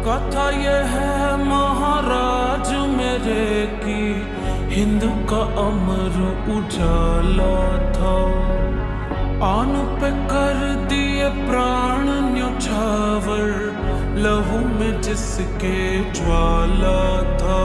कथा ये है महाराज मेरे की, हिंद का अमर उजाला था। आन पे कर दिए प्राण न्योछावर, लहू में जिसके ज्वाला था।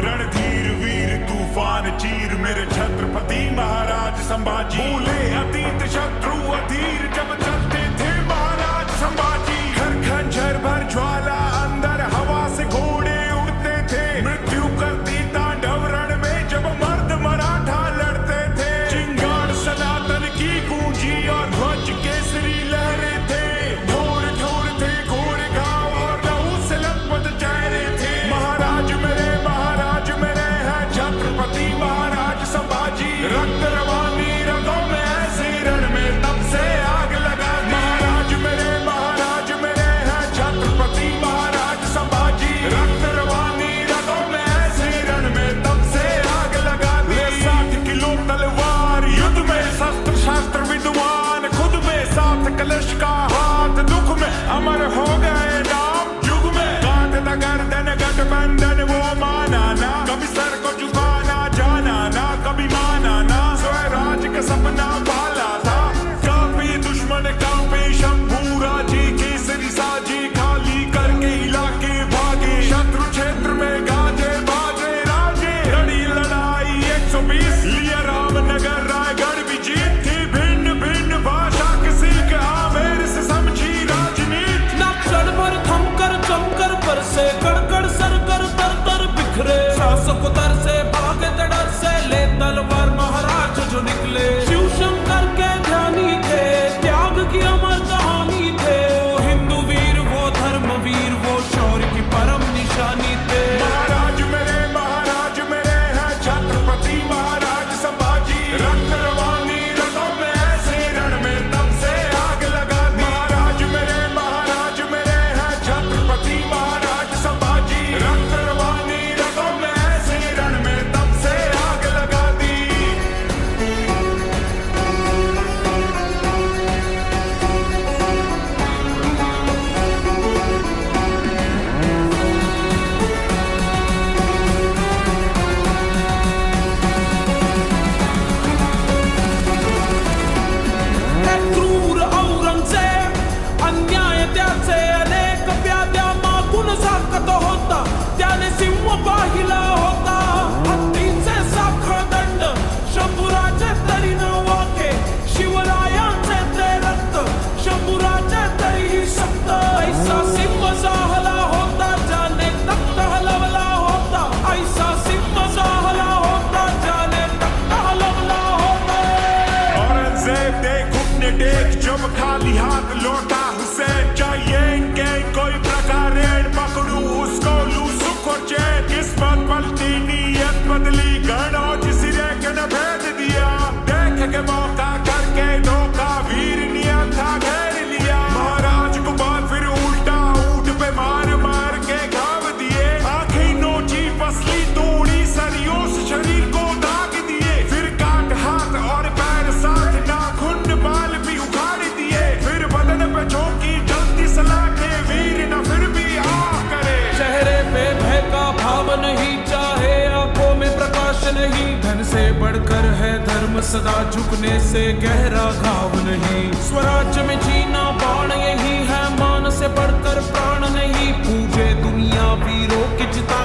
रणधीर वीर तूफान चीर मेरे छत्रपति महाराज संभाजी। भूले अतीत शत्रु अधीर जब चलते थे महाराज संभाजी। घर खंजर भर ज्वाला अंदर हवा से घोड़े उड़ते थे। मृत्यु करती तांडव रण में जब मर्द मराठा लड़ते थे। चिंगार सनातन की गूंजी और ध्वज केसरी लहरे थे। ठोर ठोर थे घोर घाव और लहू से लथपथ चेहरे थे। महाराज मेरे हैं छत्रपति महाराज संभाजी। रक्त रवानी रगों में ऐसे रण में तब से आग लगा दी। महाराज मेरे हैं छत्रपति महाराज संभाजी। रक्त रवानी रगों में ऐसे रण में तब से आग लगा दी। 60 किलो तलवार युद्ध में शस्त्र शास्त्र विद्वान खुद में। 7 कलश का हाथ दुख में अमर हो गए नाम युग में। काटता गर्दन गठबंधन वो माना ना, कभी सर को झुकाना जाना ना, कभी माना ना। स्वराज का सपना पाला था, काफी दुश्मन काफी शंभू राजी। केसरी साजी खाली करके इलाके भागे। शत्रु क्षेत्र में गाजे बाजे राजे। लड़ी लड़ाई 120 लिया रामनगर रायगढ़ भी जीत थी। भिन्न भिन्न भाषा किसी के आमेर से समझी राजनीति। नक्सल भर थमकर जमकर बरसे, कड़कड़ सरकर तर तर बिखरे। शासक तर से भागे डर से, ले तलवार महाराज जो निकले। शिव शंकर के ध्यानी थे, त्याग की अमर कहानी थे। वो हिंदू वीर वो धर्म वीर, वो शौर्य की परम निशानी थे। महाराज मेरे हैं छत्रपति महाराज संभाजी। रक्त रवानी रगों में ऐसे रण में तब से आग लगा दी। महाराज मेरे हैं छत्रपति महाराज संभाजी। रक्त रवानी रगों में ऐसे रण में तब से आग लगा दी। क्रूर औरंगजेब अन्याय त्याचे अनेक व्याध्या मागून साकत होता। त्याने सिंह पाहिला होता, हत्तीचे साखळ दंड शंभूराचे तरी न वाके। शिवरायांचे ते रक्त शंभूराचे तरीही सक्त। ऐसा सिंह जाहला होता, ज्याने तख्त हलवला होता। ऐसा सिंह जाहला होता, ज्याने तख्त हलवला होता। औरंगजेब देख घुटने टेक जब खाली हाथ लौटा हुसैन। चाहिए इनके कोई प्रकार ऋण पकड़ू उसको लू सुख और चैन। किस्मत पलटी नीयत बदली गण और जिसरे के न भेद दिया। देख के मौका करके धोखा वीर नियत था घेर लिया। महाराज को बात फिर उल्टा ऊंट पे मार मार के घाव दिए। आंखें नोची पसली तोड़ी सरियों से शरीर को दाग दिए। फिर काट हाथ और पैर साथ नाखून बाल भी उखाड़ दिए। फिर बदन पे चौकी जल्दी सलाखे वीर न फिर भी आ करे। चेहरे पे भय का भाव नहीं, चाहे आंखों में प्रकाश नहीं। धन से बढ़कर है धर्म, सदा झुकने से गहरा घाव नहीं। स्वराज्य में जीना बाण यही है, मान से बढ़कर प्राण नहीं। पूजे दुनिया वीरों की चिता